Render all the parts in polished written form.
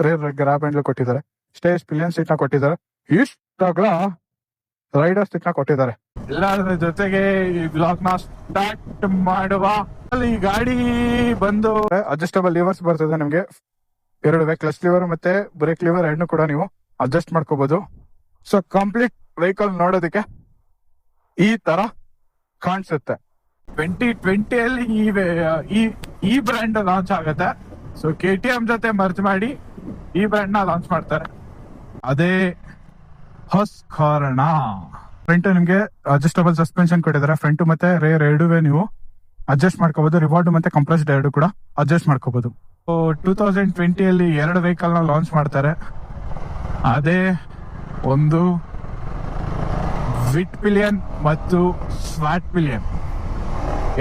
Rare grab handle ಕೊಟ್ಟಿದ್ದಾರೆ. Stage pillion seat ನ ಕೊಟ್ಟಿದ್ದಾರೆ. ಇಷ್ಟಾಗ್ಲ ರೈಡರ್ ಸೀಟ್ ನ ಕೊಟ್ಟಿದ್ದಾರೆ. ಎಲ್ಲಾದ್ರ ಜೊತೆಗೆ ಈ ಬ್ಲಾಗ್ ನ ಸ್ಟಾರ್ಟ್ ಮಾಡುವ. ಅಲ್ಲಿ ಈ ಗಾಡಿ ಬಂದು ಅಡ್ಜಸ್ಟಬಲ್ ಲಿವರ್ಸ್ ಬರ್ತದೆ ನಿಮ್ಗೆ. 2 ಕ್ಲಚ್ ಲಿವರ್ ಮತ್ತೆ ಬ್ರೇಕ್ ಲಿವರ್ ಎರಡನ್ನೂ ಕೂಡ ನೀವು ಅಡ್ಜಸ್ಟ್ ಮಾಡ್ಕೋಬಹುದು. ಸೊ ಕಂಪ್ಲೀಟ್ ವೆಹಿಕಲ್ ನೋಡೋದಕ್ಕೆ ಈ ತರ ಕಾಣಿಸುತ್ತೆ. 2020 ಈ ಬ್ರ್ಯಾಂಡ್ ಲಾಂಚ್ ಆಗುತ್ತೆ. ಸೊ KTM ಜೊತೆ ಮರ್ಜ್ ಮಾಡಿ ಈ ಬ್ರ್ಯಾಂಡ್ ನ ಲಾಂಚ್ ಮಾಡ್ತಾರೆ. ಅದೇ ಹೊಸ್ಕಾರಣ. ಫ್ರಂಟ್ ನಿಮ್ಗೆ ಅಡ್ಜಸ್ಟಬಲ್ ಸಸ್ಪೆನ್ಷನ್ ಕೊಟ್ಟಿದ್ದಾರೆ. ಫ್ರಂಟ್ ಮತ್ತೆ ರೇರ್ ಎರಡುವೆ ನೀವು ಅಡ್ಜಸ್ಟ್ ಮಾಡ್ಕೋಬಹುದು. ರಿವಾರ್ಡ್ ಮತ್ತೆ ಕಂಪ್ರೆಸ್ಡ್ ಎರಡು ಕೂಡ ಅಡ್ಜಸ್ಟ್ ಮಾಡ್ಕೋಬಹುದು. 2020 2 ವೆಹಿಕಲ್ ನ ಲಾಂಚ್ ಮಾಡ್ತಾರೆ. ಅದೇ ಒಂದು ವಿಟ್ ಪಿಲಿಯನ್ ಮತ್ತು ಸ್ವಾಟ್ ಪಿಲಿಯನ್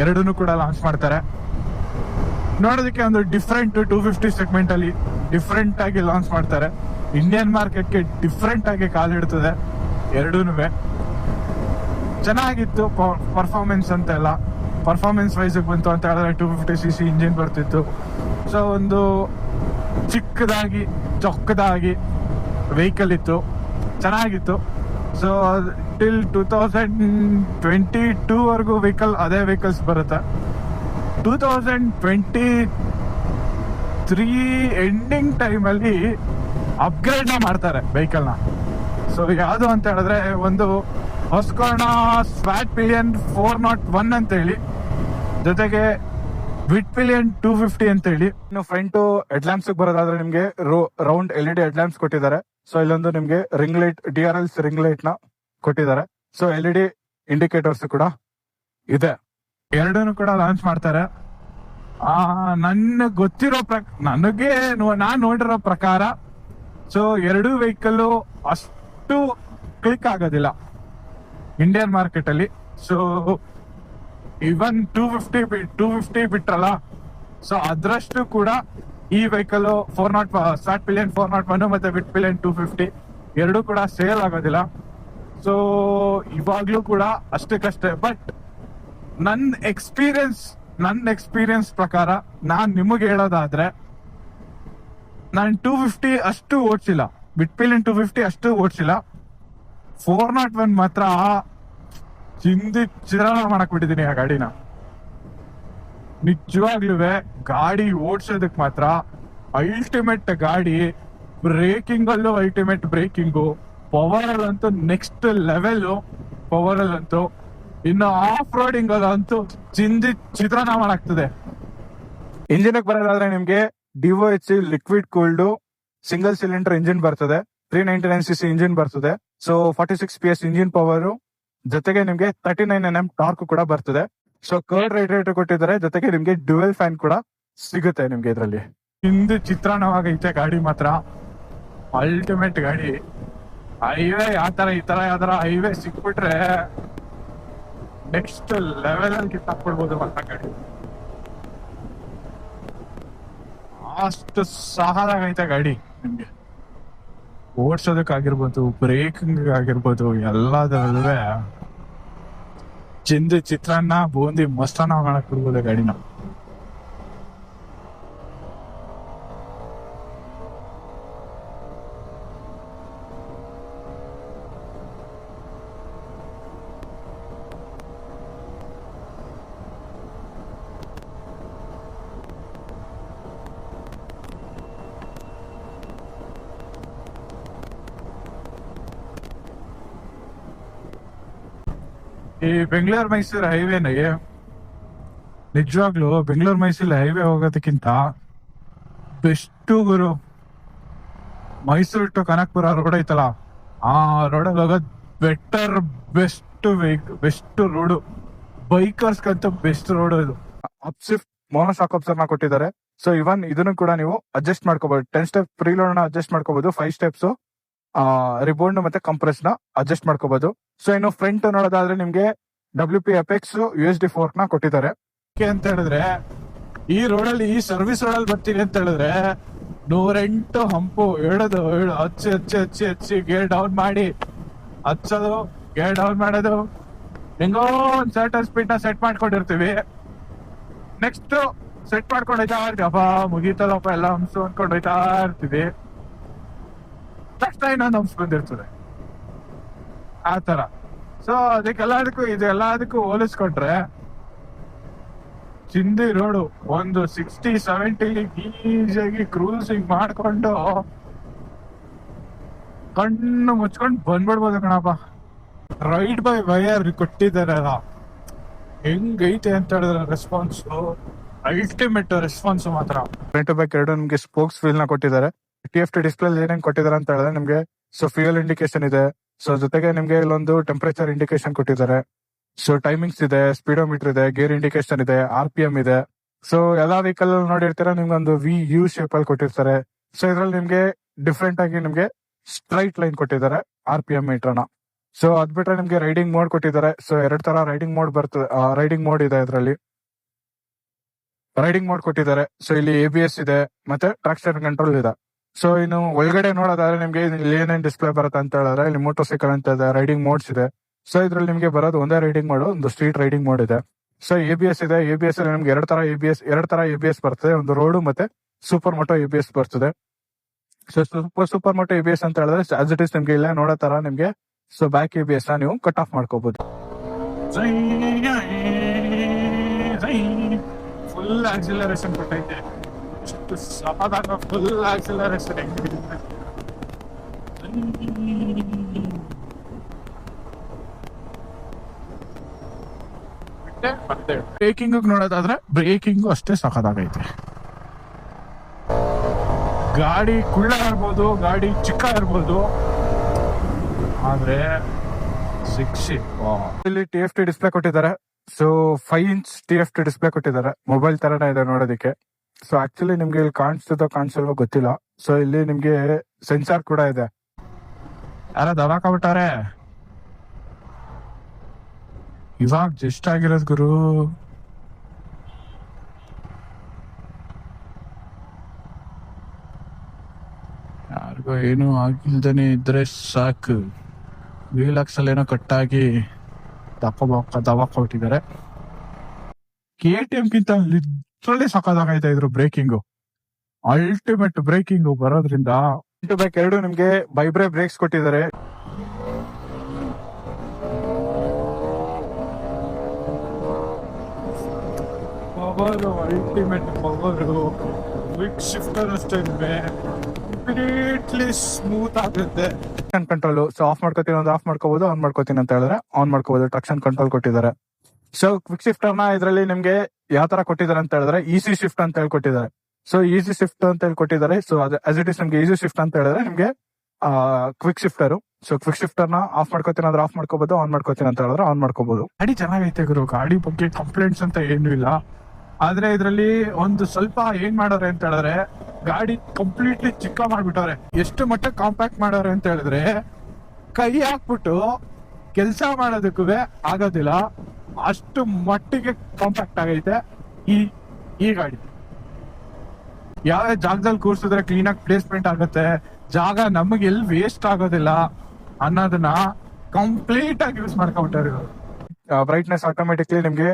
ಎರಡನ್ನೂ ಕೂಡ ಲಾಂಚ್ ಮಾಡ್ತಾರೆ. ನೋಡೋದಕ್ಕೆ ಒಂದು ಡಿಫ್ರೆಂಟ್ 250 ಸೆಗ್ಮೆಂಟ್ ಅಲ್ಲಿ ಡಿಫ್ರೆಂಟ್ ಆಗಿ ಲಾಂಚ್ ಮಾಡ್ತಾರೆ. ಇಂಡಿಯನ್ ಮಾರ್ಕೆಟ್ಗೆ ಡಿಫ್ರೆಂಟ್ ಆಗಿ ಕಾಲಿಡ್ತದೆ ಎರಡೂನುವೆ. ಚೆನ್ನಾಗಿತ್ತು ಪರ್ಫಾರ್ಮೆನ್ಸ್ ಅಂತೆಲ್ಲ. ಪರ್ಫಾರ್ಮೆನ್ಸ್ ವೈಸ್ ಬಂತು ಅಂತ ಹೇಳಿದ್ರೆ 250cc ಇಂಜಿನ್ ಬರ್ತಿತ್ತು. ಸೊ ಒಂದು ಚಿಕ್ಕದಾಗಿ ಚೊಕ್ಕದಾಗಿ ವೆಹಿಕಲ್ ಇತ್ತು, ಚೆನ್ನಾಗಿತ್ತು. ಸೊ ಟಿಲ್ 2022 ವರೆಗೂ ಅದೇ ವೆಹಿಕಲ್ಸ್ ಬರುತ್ತೆ. 2023 ಎಂಡಿಂಗ್ ಟೈಮಲ್ಲಿ ಅಪ್ಗ್ರೇಡ್ ಮಾಡ್ತಾರೆ ವೆಹಿಕಲ್ನ. ಸೊ ಯಾವುದು ಅಂತ ಹೇಳಿದ್ರೆ ಒಂದು ಹೊಸ್ಕಾರ್ಣ ಸ್ವಾಟ್ ಪಿಲಿಯನ್ 401 ಅಂತ ಹೇಳಿ, ಜೊತೆಗೆ ವಿಟ್ ಪಿಲಿಯನ್ 250 ಅಂತ ಹೇಳಿ. ಇನ್ನು ಫ್ರಂಟ್ ಹೆಡ್ ಲ್ಯಾಂಪ್ಸ್ ಬರೋದಾದ್ರೆ ನಿಮ್ಗೆ ರೌಂಡ್ LED ಹೆಡ್ ಲ್ಯಾಂಪ್ಸ್ ಕೊಟ್ಟಿದ್ದಾರೆ. ಸೊ ಇಲ್ಲೊಂದು ನಿಮ್ಗೆ ring light DRLs ring light ನ ಕೊಟ್ಟಿದ್ದಾರೆ. ಸೊ LED ಇಂಡಿಕೇಟರ್ಸ್ ಕೂಡ ಇದೆ. ಎರಡನ್ನು ಕೂಡ ಲಾಂಚ್ ಮಾಡ್ತಾರೆ. ನನಗೆ ಗೊತ್ತಿರೋ ನಾನ್ ನೋಡಿರೋ ಪ್ರಕಾರ ಸೊ ಎರಡು ವೆಹಿಕಲ್ ಅಷ್ಟು ಕ್ಲಿಕ್ ಆಗೋದಿಲ್ಲ ಇಂಡಿಯನ್ ಮಾರ್ಕೆಟ್ ಅಲ್ಲಿ. ಸೊ ಇವನ್ 250 ಬಿಟ್ರಲ್ಲ, ಸೊ ಅದ್ರಷ್ಟು ಕೂಡ ಈ ವೆಹಿಕಲ್ ಸ್ವಾಟ್ ಪಿಲಿಯನ್ 401 ಮತ್ತೆ ವಿಟ್ ಪಿಲಿಯನ್ 250 ಎರಡೂ ಕೂಡ ಸೇಲ್ ಆಗೋದಿಲ್ಲ. ಸೊ ಇವಾಗ್ಲೂ ಕೂಡ ಅಷ್ಟಕ್ಕಷ್ಟೇ. ಬಟ್ ನನ್ನ ಎಕ್ಸ್ಪೀರಿಯನ್ಸ್ ಪ್ರಕಾರ ನಾನ್ ನಿಮಗೆ ಹೇಳೋದಾದ್ರೆ, ನಾನು 250 ಅಷ್ಟು ಓಡಿಸಿಲ್ಲ, ವಿಟ್ ಪಿಲಿಯನ್ 250 ಅಷ್ಟು ಓಡಿಸಿಲ್ಲ. 401 ಮಾತ್ರ ಚಿರಾಣ ಮಾಡಕ್ ಬಿಟ್ಟಿದ್ದೀನಿ ಆ ಗಾಡಿನ. ನಿಜವಾಗ್ಲೂ ಗಾಡಿ ಓಡಿಸೋದಕ್ ಮಾತ್ರ ಅಲ್ಟಿಮೇಟ್ ಗಾಡಿ. ಬ್ರೇಕಿಂಗ್ ಅಲ್ಲೂ ಅಲ್ಟಿಮೇಟ್ ಬ್ರೇಕಿಂಗು, ಪವರ್ ಅಲ್ಲಂತೂ ನೆಕ್ಸ್ಟ್ ಲೆವೆಲ್ ಪವರ್ ಅಲ್ಲಂತೂ. ಇನ್ನು ಆಫ್ ರೋಡಿಂಗ್ ಅಲ್ಲಂತೂ ಚಿತ್ರಾನ್ನ ಮಾಡಾಗ್ತದೆ. ಇಂಜಿನ್ ಬರೋದಾದ್ರೆ ನಿಮ್ಗೆ DOHC liquid cooled single cylinder engine ಬರ್ತದೆ. 399cc ಇಂಜಿನ್ ಬರ್ತದೆ. ಸೊ 46 PS ಇಂಜಿನ್ ಪವರ್, ಜೊತೆಗೆ ನಿಮ್ಗೆ 39 Nm ಟಾರ್ಕ್ ಕೂಡ ಬರ್ತದೆ. ಸೊ ಕರ್ಡ್ ರೇಡಿಯೇಟರ್ ಕೊಟ್ಟಿದ್ದಾರೆ, ಜೊತೆಗೆ ನಿಮ್ಗೆ ಡ್ಯುಯಲ್ ಫ್ಯಾನ್ ಕೂಡ ಸಿಗುತ್ತೆ ನಿಮ್ಗೆ ಇದ್ರಲ್ಲಿ. ಹಿಂದೆ ಚಿತ್ರಾನ್ನವಾಗೈತೆ ಗಾಡಿ ಮಾತ್ರ. ಅಲ್ಟಿಮೇಟ್ ಗಾಡಿ. ಹೈವೇ ಈ ತರ ಯಾವ್ದಾರ ಹೈವೇ ಸಿಕ್ಬಿಟ್ರೆ ನೆಕ್ಸ್ಟ್ ಲೆವೆಲ್ ಅಲ್ಲಿ ಕಿತ್ತಾಕ್ಬಿಡ್ಬೋದು ಅಂತ ಗಾಡಿ. ಅಷ್ಟು ಸಹದಾಗೈತೆ ಗಾಡಿ. ನಿಮ್ಗೆ ಓಡ್ಸೋದಕ್ಕಾಗಿರ್ಬೋದು, ಬ್ರೇಕಿಂಗ್ ಆಗಿರ್ಬೋದು, ಎಲ್ಲದರಲ್ಲೂ ಚಿತ್ರಾನ್ನ ಬೂಂದಿ ಮಸ್ತಾನ ಮಾಡಕ್ ಬಿಡ್ಬೋದು ಗಾಡಿನ. ಈ ಬೆಂಗಳೂರು ಮೈಸೂರು ಹೈವೇನಾಗೆ ನಿಜವಾಗ್ಲೂ ಬೆಂಗಳೂರು ಮೈಸೂರು ಹೈವೇ ಹೋಗೋದಕ್ಕಿಂತ ಬೆಸ್ಟ್ ಗುರು ಮೈಸೂರು ಟು ಕನಕಪುರ ರೋಡ್ ಐತಲ್ಲ, ಆ ರೋಡಲ್ಲಿ ಹೋಗೋದು ಬೆಸ್ಟ್ ರೋಡು. ಬೈಕರ್ಸ್ಗಂತೂ ಬೆಸ್ಟ್ ರೋಡ್ ಇದು. ಅಪ್ಸಿಫ್ಟ್ ಮೋನೋಶಾಕ್ ಅಬ್ಸರ್ವ್ ಕೊಟ್ಟಿದ್ದಾರೆ. ಸೊ ಇವನ್ ಇದನ್ನು ಕೂಡ ನೀವು ಅಡ್ಜಸ್ಟ್ ಮಾಡ್ಕೋಬಹುದು. 10 ಸ್ಟೆಪ್ ಪ್ರೀ ಲೋಡ್ ನ ಅಡ್ಜಸ್ಟ್ ಮಾಡ್ಕೋಬಹುದು. 5 ಸ್ಟೆಪ್ಸ್ ರಿಬೋಂಡ್ ಮತ್ತೆ ಕಂಪ್ರೆಸ್ ನ ಅಡ್ಜಸ್ಟ್ ಮಾಡ್ಕೋಬಹುದು. ಸೊ ಇನ್ನು ಫ್ರಂಟ್ ನೋಡೋದಾದ್ರೆ ನಿಮ್ಗೆ WP ಅಪೆಕ್ಸ್ USD ಫೋರ್ಕ್ ನ ಕೊಟ್ಟಿದ್ದಾರೆ. ಅಂತ ಹೇಳಿದ್ರೆ ಈ ರೋಡಲ್ಲಿ, ಈ ಸರ್ವಿಸ್ ರೋಡಲ್ಲಿ ಬರ್ತೀನಿ ಅಂತ ಹೇಳಿದ್ರೆ 108 ಹಂಪು ಹಚ್ಚಿ ಗೇರ್ ಡೌನ್ ಮಾಡಿ ಹಚ್ಚೋದು, ಗೇರ್ ಡೌನ್ ಮಾಡೋದು, ಹೆಂಗೋ ಒಂದ್ ಸರ್ಟನ್ ಸ್ಪೀಡ್ ನ ಸೆಟ್ ಮಾಡ್ಕೊಂಡಿರ್ತೀವಿ. ನೆಕ್ಸ್ಟ್ ಸೆಟ್ ಮಾಡ್ಕೊಂಡು ಹೋಯ್ತಾ ಇರ್ತೀವಿ. ಮುಗೀತಲ್ಲಪ್ಪ ಎಲ್ಲ ಹಂಸು ಅನ್ಕೊಂಡು ಹೋಯ್ತಾ ಇರ್ತೀವಿ. ತಕ್ಷಣ ಇನ್ನೊಂದು ಹಂಪ್ಸ್ ಬಂದಿರ್ತದೆ ಆ ತರ. ಸೊ ಇದೆಲ್ಲದಕ್ಕೂ ಹೋಲಿಸ್ಕೊಂಡ್ರೆ ಚಿಂದಿ ರೋಡು ಒಂದು 60-70 ಈಸಿಯಾಗಿ ಕ್ರೂಸಿಂಗ್ ಮಾಡ್ಕೊಂಡು ಕಣ್ಣು ಮುಚ್ಕೊಂಡು ಬಂದ್ಬಿಡ್ಬೋದು ಕಣಪ್ಪ. ರೈಡ್ ಬೈ ವೈರ್ ಕೊಟ್ಟಿದ್ದಾರಲ್ಲ, ಹೆಂಗೈತೆ ಅಂತ ಹೇಳಿದ್ರೆ ರೆಸ್ಪಾನ್ಸ್ ಅಲ್ಟಿಮೇಟ್ ರೆಸ್ಪಾನ್ಸ್ ಮಾತ್ರ. ಫ್ರಂಟ್ ಟು ಬ್ಯಾಕ್ ಎರಡು ನಿಮ್ಗೆ ಸ್ಪೋಕ್ಸ್ ವೀಲ್ ನ ಕೊಟ್ಟಿದ್ದಾರೆ. TFT ಡಿಸ್ಪ್ಲೇ ಏನೇನ್ ಕೊಟ್ಟಿದ್ದಾರೆ ಅಂತ ಹೇಳಿದ್ರೆ ನಿಮ್ಗೆ ಸೊ ಫ್ಯೂಯಲ್ ಇಂಡಿಕೇಶನ್ ಇದೆ. ಸೊ ಜೊತೆಗೆ ನಿಮ್ಗೆ ಇಲ್ಲೊಂದು ಟೆಂಪರೇಚರ್ ಇಂಡಿಕೇಶನ್ ಕೊಟ್ಟಿದ್ದಾರೆ. ಸೊ ಟೈಮಿಂಗ್ಸ್ ಇದೆ, ಸ್ಪೀಡೋಮೀಟರ್ ಇದೆ, ಗೇರ್ ಇಂಡಿಕೇಶನ್ ಇದೆ, RPM ಇದೆ. ಸೊ ಎಲ್ಲಾ ವೆಹಿಕಲ್ ನೋಡಿರ್ತೀರಾ ನಿಮ್ಗೆ ಒಂದು VU ಶೇಪ್ ಅಲ್ಲಿ ಕೊಟ್ಟಿರ್ತಾರೆ. ಸೊ ಇದ್ರಲ್ಲಿ ನಿಮ್ಗೆ ಡಿಫ್ರೆಂಟ್ ಆಗಿ ನಿಮ್ಗೆ ಸ್ಟ್ರೈಟ್ ಲೈನ್ ಕೊಟ್ಟಿದ್ದಾರೆ RPM ಮೀಟರ್ನ. ಸೊ ಅದ್ ಬಿಟ್ರೆ ನಿಮ್ಗೆ ರೈಡಿಂಗ್ ಮೋಡ್ ಕೊಟ್ಟಿದ್ದಾರೆ. ಸೊ 2 ತರ ರೈಡಿಂಗ್ ಮೋಡ್ ಬರ್ತದೆ. ರೈಡಿಂಗ್ ಮೋಡ್ ಇದೆ ಇದರಲ್ಲಿ. ರೈಡಿಂಗ್ ಮೋಡ್ ಕೊಟ್ಟಿದ್ದಾರೆ. ಸೊ ಇಲ್ಲಿ ABS ಇದೆ ಮತ್ತೆ ಟ್ರಾಕ್ಷನ್ ಕಂಟ್ರೋಲ್ ಇದೆ. ಸೊ ಇನ್ನು ಒಳಗಡೆ ನೋಡೋದಾದ್ರೆ ನಿಮ್ಗೆ ಇಲ್ಲಿ ಏನೇನ್ ಡಿಸ್ಪ್ಲೇ ಬರುತ್ತೆ ಅಂತ ಹೇಳಿದ್ರೆ ಇಲ್ಲಿ ಮೋಟರ್ ಸೈಕಲ್ ಅಂತ ಇದೆ, ರೈಡಿಂಗ್ ಮೋಡ್ಸ್ ಇದೆ. ಸೊ ಇದ್ರಲ್ಲಿ ನಿಮ್ಗೆ ಬರೋದು ಒಂದೇ ರೈಡಿಂಗ್ ಮೋಡ್, ಒಂದು ಸ್ಟ್ರೀಟ್ ರೈಡಿಂಗ್ ಮೋಡ್ ಇದೆ. ಸೊ ABS ಇದೆ. ABS ಅಲ್ಲಿ ನಿಮ್ಗೆ 2 ತರ ABS ಬರ್ತದೆ, ಒಂದು ರೋಡು ಮತ್ತೆ ಸೂಪರ್ ಮೋಟೋ ABS ಬರ್ತದೆ. ಸೊ ಸೂಪರ್ ಮೋಟೋ ABS ಅಂತ ಹೇಳಿದ್ರೆ ಆಸ್ ಇಟ್ ಇಸ್ ನಿಮ್ಗೆ ಇಲ್ಲ ನೋಡೋ ತರ ನಿಮ್ಗೆ ಸೊ ಬ್ಯಾಕ್ ABS ನ ನೀವು ಕಟ್ ಆಫ್ ಮಾಡ್ಕೋಬಹುದು. ಫುಲ್ ಆಕ್ಸಿಲರೇಷನ್ ಕೊಟ್ಟೈತೆ, ಸಾಧಾರಣ ಫುಲ್ ಆಕ್ಸಿಲರೇಷನ್ ಮತ್ತೆ ಬ್ರೇಕಿಂಗ್ ನೋಡೋದಾದ್ರೆ ಬ್ರೇಕಿಂಗು ಅಷ್ಟೇ ಸಖತ್ತಾಗೈತೆ. ಗಾಡಿ ಕುಳ್ಳ ಇರ್ಬೋದು, ಗಾಡಿ ಚಿಕ್ಕ ಇರ್ಬೋದು, ಆದ್ರೆ ಇಲ್ಲಿ TFT ಡಿಸ್ಪ್ಲೇ ಕೊಟ್ಟಿದ್ದಾರೆ. ಸೊ 5 ಇಂಚ್ TFT ಡಿಸ್ಪ್ಲೇ ಕೊಟ್ಟಿದ್ದಾರೆ. ಮೊಬೈಲ್ ತರನೇ ಇದೆ ನೋಡೋದಕ್ಕೆ. ಸೊ ಆಕ್ಚುಲಿ ನಿಮ್ಗೆ ಇಲ್ಲಿ ಕಾಣಿಸ್ತಿಲ್ವೋ ಗೊತ್ತಿಲ್ಲ. ಸೊ ಇಲ್ಲಿ ನಿಮ್ಗೆ ಸೆನ್ಸಾರ್ ಕೂಡ ಇದೆ. ಯಾರ ದವಾಕಾಬಿಟ್ಟಾರೆ ಇವಾಗ ಜಸ್ಟ್ ಆಗಿರೋದು ಗುರು. ಯಾರಿಗೋ ಏನು ಆಗಿಲ್ದೇನೆ ಇದ್ರೆ ಸಾಕು. ವೀಲಾಕ್ಸಲ್ಲಿ ಏನೋ ಕಟ್ಟಾಗಿ ದವಾಕೊಟ್ಟಿದ್ದಾರೆ. KTM ಗಿಂತ ಲಿಟ್ರಲಿ ಸಖತ್ತಾಗೈತೆ ಇದ್ರು ಬ್ರೇಕಿಂಗು. ಅಲ್ಟಿಮೇಟ್ ಬ್ರೇಕಿಂಗು ಬರೋದ್ರಿಂದ ಬ್ಯಾಕ್ ಎರಡು ನಿಮ್ಗೆ ವೈಬ್ರೇ ಬ್ರೇಕ್ಸ್ ಕೊಟ್ಟಿದ್ದಾರೆ. Power ultimate power. Quick shifter ಅಷ್ಟೇ ಕಂಪ್ಲೀಟ್ಲಿ ಸ್ಮೂತ್ ಆಗುತ್ತೆ. ಕಂಟ್ರೋಲ್ ಸೊ ಆಫ್ ಮಾಡ್ಕೋತೀನಿ ಅಂದ್ರೆ ಆಫ್ ಮಾಡ್ಕೋಬಹುದು, ಆನ್ ಮಾಡ್ಕೋತೀನಿ ಅಂತ ಹೇಳಿದ್ರೆ ಆನ್ ಮಾಡ್ಕೋಬಹುದು. ಟ್ರಾಕ್ಷನ್ ಕಂಟ್ರೋಲ್ ಕೊಟ್ಟಿದ್ದಾರೆ. ಸೊ ಕ್ವಿಕ್ ಶಿಫ್ಟರ್ ನ ಇದರಲ್ಲಿ ನಿಮ್ಗೆ ಯಾವ ತರ ಕೊಟ್ಟಿದ್ದಾರೆ ಅಂತ ಹೇಳಿದ್ರೆ ಈಸಿ ಶಿಫ್ಟ್ ಅಂತ ಹೇಳ್ಕೊಟ್ಟಿದ್ದಾರೆ. ಸೊ ಈಸಿ ಶಿಫ್ಟ್ ಅಂತ ಹೇಳ್ಕೊಟ್ಟಿದ್ದಾರೆ. ಸೊ ಆಸ್ ಇಟ್ ಇಸ್ ನಿಮ್ಗೆ ಈಸಿ ಶಿಫ್ಟ್ ಅಂತ ಹೇಳಿದ್ರೆ ನಿಮ್ಗೆ quick shifter. So quick shifter ನ ಆಫ್ ಮಾಡ್ಕೋತೀನಿ ಅಂದ್ರೆ ಆಫ್ ಮಾಡ್ಕೋಬಹುದು, ಆನ್ ಮಾಡ್ಕೋತೀನಿ ಅಂತ ಹೇಳಿದ್ರೆ ಆನ್ ಮಾಡ್ಕೋಬಹುದು. ಗಾಡಿ ಚೆನ್ನಾಗೈತೆ ಗುರು. ಗಾಡಿ ಬಗ್ಗೆ ಕಂಪ್ಲೇಂಟ್ಸ್ ಅಂತ ಏನು ಇಲ್ಲ. ಆದ್ರೆ ಇದ್ರಲ್ಲಿ ಒಂದು ಸ್ವಲ್ಪ ಏನ್ ಮಾಡೋರೆ ಅಂತ ಹೇಳಿದ್ರೆ ಗಾಡಿ ಕಂಪ್ಲೀಟ್ಲಿ ಚಿಕ್ಕ ಮಾಡ್ಬಿಟ್ಟವ್ರೆ. ಎಷ್ಟು ಮಟ್ಟ ಕಾಂಪ್ಯಾಕ್ಟ್ ಮಾಡೋರೆ ಅಂತ ಹೇಳಿದ್ರೆ ಕೈ ಹಾಕ್ಬಿಟ್ಟು ಕೆಲಸ ಮಾಡೋದಕ್ಕೂ ಆಗೋದಿಲ್ಲ, ಅಷ್ಟು ಮಟ್ಟಿಗೆ ಕಾಂಪ್ಯಾಕ್ಟ್ ಆಗೈತೆ ಈ ಗಾಡಿ. ಯಾವ ಜಾಗದಲ್ಲಿ ಕೂರ್ಸಿದ್ರೆ ಕ್ಲೀನ್ ಆಗಿ ಪ್ಲೇಸ್ಮೆಂಟ್ ಆಗುತ್ತೆ, ಜಾಗ ನಮಗೆ ಎಲ್ಲಿ ವೇಸ್ಟ್ ಆಗೋದಿಲ್ಲ ಅನ್ನೋದನ್ನ ಕಂಪ್ಲೀಟ್ ಆಗಿ ಯೂಸ್ ಮಾಡ್ಕೊಂಡ್ಬಿಟ್ಟಾರೆ. ಬ್ರೈಟ್ನೆಸ್ ಆಟೋಮೆಟಿಕ್ಲಿ ನಿಮ್ಗೆ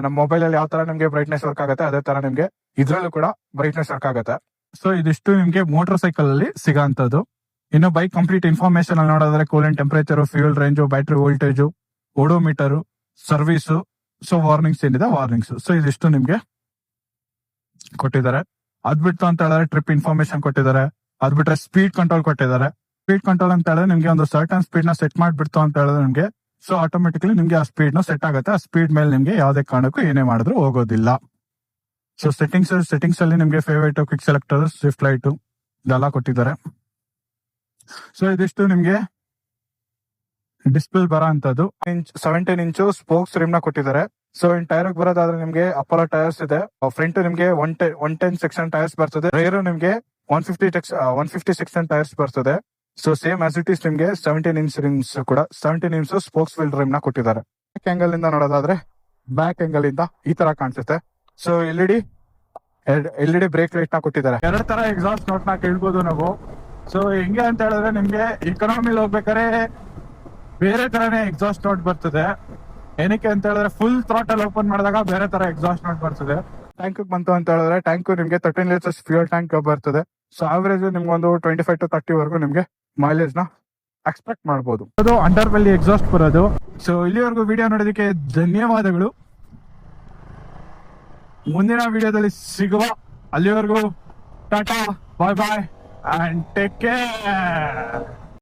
ನಮ್ಮ ಮೊಬೈಲ್ ಅಲ್ಲಿ ಯಾವ ತರ ನಿಮ್ಗೆ ಬ್ರೈಟ್ನೆಸ್ ವರ್ಕ್ ಆಗುತ್ತೆ ಅದೇ ತರ ನಿಮ್ಗೆ ಇದ್ರಲ್ಲೂ ಕೂಡ ಬ್ರೈಟ್ನೆಸ್ ವರ್ಕ್ ಆಗುತ್ತೆ. ಸೊ ಇದಿಷ್ಟು ನಿಮ್ಗೆ ಮೋಟರ್ ಸೈಕಲ್ ಅಲ್ಲಿ ಸಿಗೋಂಥದ್ದು. ಇನ್ನು ಬೈಕ್ ಕಂಪ್ಲೀಟ್ ಇನ್ಫಾರ್ಮೇಶನ್ ಅಲ್ಲಿ ನೋಡಿದ್ರೆ coolant temperature, fuel range, battery voltage, odometer, service, so warnings ಏನಿದೆ ವಾರ್ನಿಂಗ್ಸ್. ಸೊ ಇದಿಷ್ಟು ನಿಮ್ಗೆ ಕೊಟ್ಟಿದ್ದಾರೆ. ಅದ್ಬಿಟ್ಟು ಅಂತ ಹೇಳಿದ್ರೆ ಟ್ರಿಪ್ ಇನ್ಫಾರ್ಮೇಶನ್ ಕೊಟ್ಟಿದ್ದಾರೆ. ಅದ್ಬಿಟ್ರೆ ಸ್ಪೀಡ್ ಕಂಟ್ರೋಲ್ ಕೊಟ್ಟಿದ್ದಾರೆ. ಸ್ಪೀಡ್ ಕಂಟ್ರೋಲ್ ಅಂತ ಹೇಳಿದ್ರೆ ನಿಮ್ಗೆ ಒಂದು ಸರ್ಟನ್ ಸ್ಪೀಡ್ ನ ಸೆಟ್ ಮಾಡ್ಬಿಡ್ತು ಅಂತ ಹೇಳಿದ್ರೆ ನಿಮ್ಗೆ ಸೊ ಆಟೋಮೆಟಿಕಲಿ ನಿಮ್ಗೆ ಆ ಸ್ಪೀಡ್ ನ ಸೆಟ್ ಆಗುತ್ತೆ. ಆ ಸ್ಪೀಡ್ ಮೇಲೆ ನಿಮ್ಗೆ ಯಾವುದೇ ಕಾರಣಕ್ಕೂ ಏನೇ ಮಾಡಿದ್ರು ಹೋಗೋದಿಲ್ಲ. ಸೊ ಸೆಟ್ಟಿಂಗ್ಸ್ ಅಲ್ಲಿ ನಿಮ್ಗೆ favourite, quick selector, Swift light ಇದೆಲ್ಲ ಕೊಟ್ಟಿದ್ದಾರೆ. ಸೊ ಇದಿಷ್ಟು ನಿಮ್ಗೆ ಡಿಸ್ಪ್ಲೇ ಬರೋ ಅಂತದ್ದು 17 ಇಂಚು ಸ್ಪೋಕ್ಸ್ ರಿಮ್ ನ ಕೊಟ್ಟಿದ್ದಾರೆ. ಸೊ ಇನ್ ಟೈರ್ ಬರೋದಾದ್ರೆ ನಿಮ್ಗೆ ಅಪೋಲೋ ಟೈರ್ಸ್ ಇದೆ. ಫ್ರಂಟ್ ನಿಮ್ಗೆ 110 ಸೆಕ್ಷನ್ ಟೈರ್ಸ್ ಬರ್ತದೆ. ರೇರ್ ನಿಮ್ಗೆ 150 ಸೆಕ್ಷನ್ ಟೈರ್ಸ್ ಬರ್ತದೆ. So same as it is ನಿಮ್ಗೆ 17 ಇಂಚ್ ರಿಮ್ಸ್ ಕೂಡ 17 ಇಂಚ್ ಸ್ಪೋಕ್ಸ್ ವೀಲ್ ರಿಮ್ ನ ಕೊಟ್ಟಿದ್ದಾರೆ. ಬ್ಯಾಕ್ ಆಂಗಲ್ ಇಂದ ನೋಡೋದಾದ್ರೆ ಬ್ಯಾಕ್ ಆಂಗಲ್ ಇಂದ ಈ ತರ ಕಾಣಿಸುತ್ತೆ. So L E D break light ನ ಕೊಟ್ಟಿದ್ದಾರೆ. 2 ತರ ಎಕ್ಸಾಸ್ಟ್ ನೋಟ್ ನ ಕೇಳ್ಬೋದು ನಾವು. ಸೊ ಹೆಂಗೆ ಅಂತ ಹೇಳಿದ್ರೆ ನಿಮ್ಗೆ ಇಕಾನಮಿಲಿ ಹೋಗ್ಬೇಕಾದ್ರೆ ಬೇರೆ ತರನೇ ಎಕ್ಸಾಸ್ಟ್ ನೋಟ್ ಬರ್ತದೆ. ಏನಕ್ಕೆ ಅಂತ ಹೇಳಿದ್ರೆ ಫುಲ್ ಥ್ರಾಟಲ್ ಓಪನ್ ಮಾಡಿದಾಗ ಬೇರೆ ತರ ಎಕ್ಸಾಸ್ಟ್ ನೋಟ್ ಬರ್ತದೆ. ಟ್ಯಾಂಕ್ ಬಂತು ಅಂತ ಹೇಳಿದ್ರೆ ಟ್ಯಾಂಕ್ ನಿಮ್ಗೆ 13 ಲೀಟರ್ಸ್ ಫ್ಯೂಯಲ್ ಟ್ಯಾಂಕ್ ಬರ್ತದೆ. ಸೊ ಆವರೇಜ್ ನಿಮ್ಗೊಂದು 25 to 30 ವರೆಗೂ ನಿಮ್ಗೆ ಮೈಲೇಜ್ ನ ಎಕ್ಸ್ಪೆಕ್ಟ್ ಮಾಡ್ಬೋದು. ಅದು ಅಂಡರ್ ಬೆಲ್ಲಿ ಎಕ್ಸಾಸ್ಟ್ ಬರೋದು. ಸೊ ಇಲ್ಲಿವರೆಗೂ ವಿಡಿಯೋ ನೋಡೋದಕ್ಕೆ ಧನ್ಯವಾದಗಳು. ಮುಂದಿನ ವಿಡಿಯೋದಲ್ಲಿ ಸಿಗುವ. ಅಲ್ಲಿವರೆಗೂ ಟಾಟಾ, ಬಾಯ್ ಬಾಯ್ ಅಂಡ್ ಟೇಕ್ ಕೇರ್.